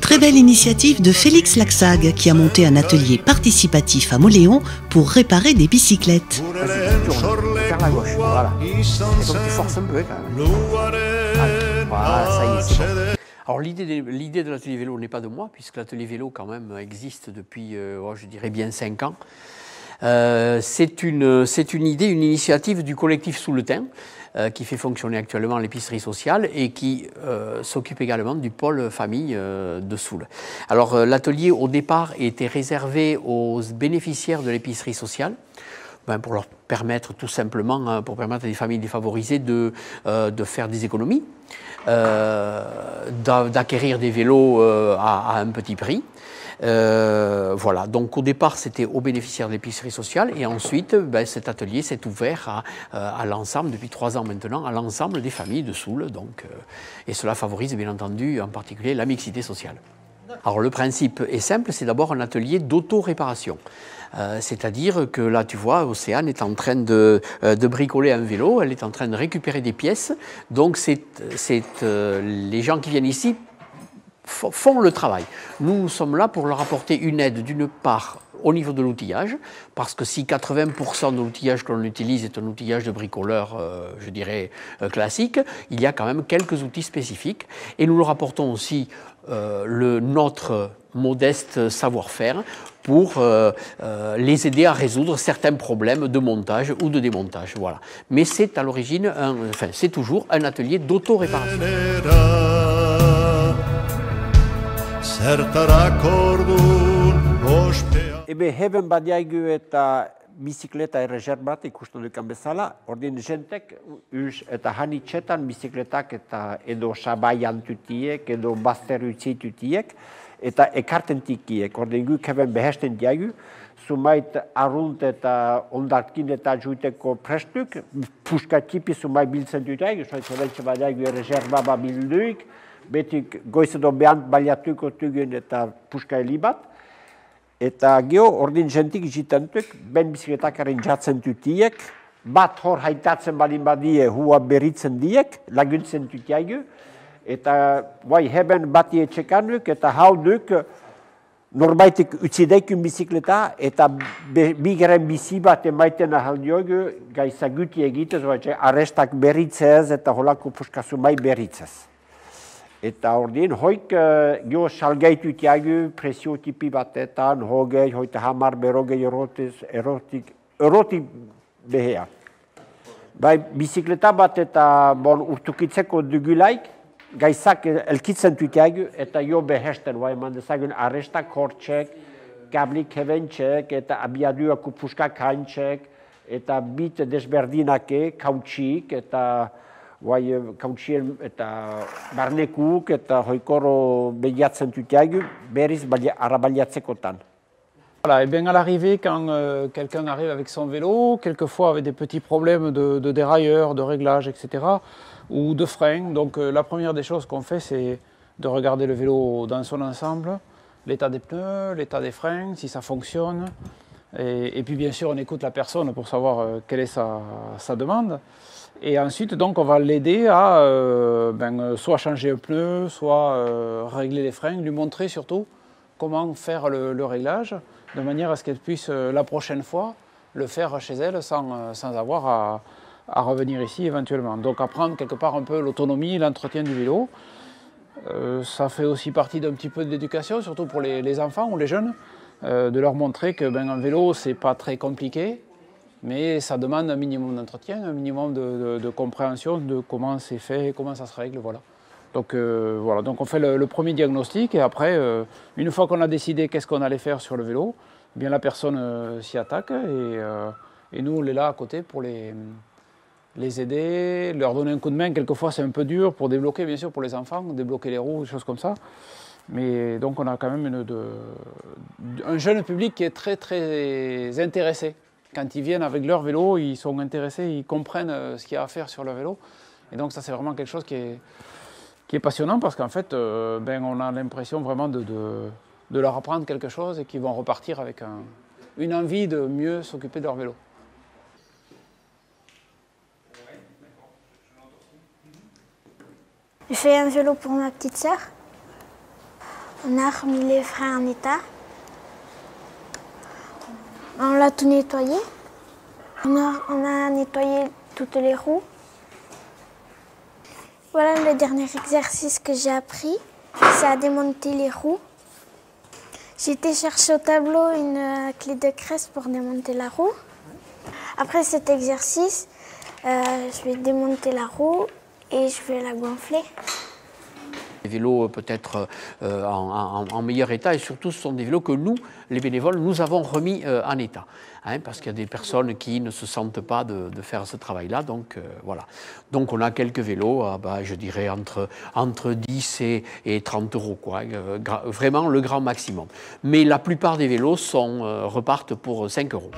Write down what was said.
Très belle initiative de Félix Laxag qui a monté un atelier participatif à Mauléon pour réparer des bicyclettes. Vers la gauche, voilà. Et donc tu forces un peu quand même. Voilà, ça y est, c'est bon. Alors l'idée de l'atelier vélo n'est pas de moi, puisque l'atelier vélo quand même existe depuis, je dirais bien 5 ans. C'est une idée, une initiative du collectif Sous le Thym, qui fait fonctionner actuellement l'épicerie sociale et qui s'occupe également du pôle famille de Soule. Alors l'atelier au départ était réservé aux bénéficiaires de l'épicerie sociale, pour leur permettre tout simplement, pour permettre à des familles défavorisées de faire des économies, d'acquérir des vélos à un petit prix. Voilà, donc au départ c'était aux bénéficiaires de l'épicerie sociale et ensuite cet atelier s'est ouvert à l'ensemble, depuis 3 ans maintenant, à l'ensemble des familles de Soule, donc, et cela favorise bien entendu en particulier la mixité sociale. Alors le principe est simple, c'est d'abord un atelier d'auto-réparation. C'est-à-dire que là, tu vois, Océane est en train de bricoler un vélo, elle est en train de récupérer des pièces. Donc, les gens qui viennent ici font le travail. Nous sommes là pour leur apporter une aide, d'une part, au niveau de l'outillage, parce que si 80% de l'outillage que l'on utilise est un outillage de bricoleur, je dirais, classique, il y a quand même quelques outils spécifiques. Et nous leur apportons aussi notre modeste savoir-faire pour les aider à résoudre certains problèmes de montage ou de démontage. Voilà. Mais c'est à l'origine, c'est toujours un atelier d'auto-réparation. Ebe heben badiaigu eta bizikleta erreserbat bat ikusten dukan bezala, ordin jentek eta hanitxetan bizikletak eta edo sabaian tutiek, edo bazter utzi tutiek, eta ekarten tikiek. Ordin guk heben behesten diaigu, sumait arrunt eta ondartkin eta juiteko prestuk, puska tipi sumai biltzen dutaigu, soitze bentsa badiaigu erreserba bilduik, betik goiz edo behant baliatuko tugen eta puska helibat. Eta geho, ordin jentik jitentuk, ben bizikletakaren jatzen dutiek, bat hor haitatzen balin badie, hua beritzen diek, laguntzen dutiaigu. Eta heben bati etxekanuk, eta hauduk norbaitik utzideikun bizikleta, eta bigeren bizi bat emaiten ahaldiogu, gaizaguti egitez, arrestak berritzez, eta holako puskazumai berritzez. Eta ordin, hoik geho salgaitu tiagu presio tipi batetan, hogei, hoita hamar berogei erotik behea. Bizikleta bat eta urtukitzeko dugulaik, gaizak elkitzen dutiagu eta jo behesten, eman dezagun arrestak hortxek, kablik hebentxek, eta abiaduako puskak haintxek, eta bit desberdinake, kautxik, eta kautxien eta barnekuk eta hoikoro behiatzen dutiagu, berriz arabaliatzekotan. Voilà, et bien à l'arrivée, quand quelqu'un arrive avec son vélo, quelquefois avec des petits problèmes de dérailleur, de réglage, etc., ou de frein, donc la première des choses qu'on fait, c'est de regarder le vélo dans son ensemble, l'état des pneus, l'état des freins, si ça fonctionne, et puis bien sûr on écoute la personne pour savoir quelle est sa demande. Et ensuite, donc, on va l'aider à soit changer un pneu, soit régler les freins, lui montrer surtout comment faire le réglage, de manière à ce qu'elle puisse, la prochaine fois, le faire chez elle sans avoir à revenir ici éventuellement. Donc, apprendre quelque part un peu l'autonomie, l'entretien du vélo. Ça fait aussi partie d'un petit peu de l'éducation, surtout pour les enfants ou les jeunes, de leur montrer que un vélo, c'est pas très compliqué, mais ça demande un minimum d'entretien, un minimum de compréhension de comment c'est fait, comment ça se règle, voilà. Donc voilà, donc on fait le premier diagnostic et après, une fois qu'on a décidé qu'est-ce qu'on allait faire sur le vélo, eh bien la personne s'y attaque et nous on est là à côté pour les aider, leur donner un coup de main. Quelquefois c'est un peu dur pour débloquer, bien sûr pour les enfants, débloquer les roues, des choses comme ça. Mais donc on a quand même un jeune public qui est très très intéressé. Quand ils viennent avec leur vélo, ils sont intéressés, ils comprennent ce qu'il y a à faire sur le vélo. Et donc ça c'est vraiment quelque chose qui est passionnant parce qu'en fait, on a l'impression vraiment de leur apprendre quelque chose et qu'ils vont repartir avec une envie de mieux s'occuper de leur vélo. J'ai fait un vélo pour ma petite sœur. On a remis les freins en état. On l'a tout nettoyé. On a nettoyé toutes les roues. Voilà le dernier exercice que j'ai appris. C'est à démonter les roues. J'ai été chercher au tableau une clé de Crest pour démonter la roue. Après cet exercice, je vais démonter la roue et je vais la gonfler. Les vélos peut-être en meilleur état et surtout ce sont des vélos que nous, les bénévoles, nous avons remis en état. Hein, parce qu'il y a des personnes qui ne se sentent pas de faire ce travail-là. Donc voilà. Donc on a quelques vélos, je dirais entre 10 et 30 €, quoi, vraiment le grand maximum. Mais la plupart des vélos repartent pour 5 €.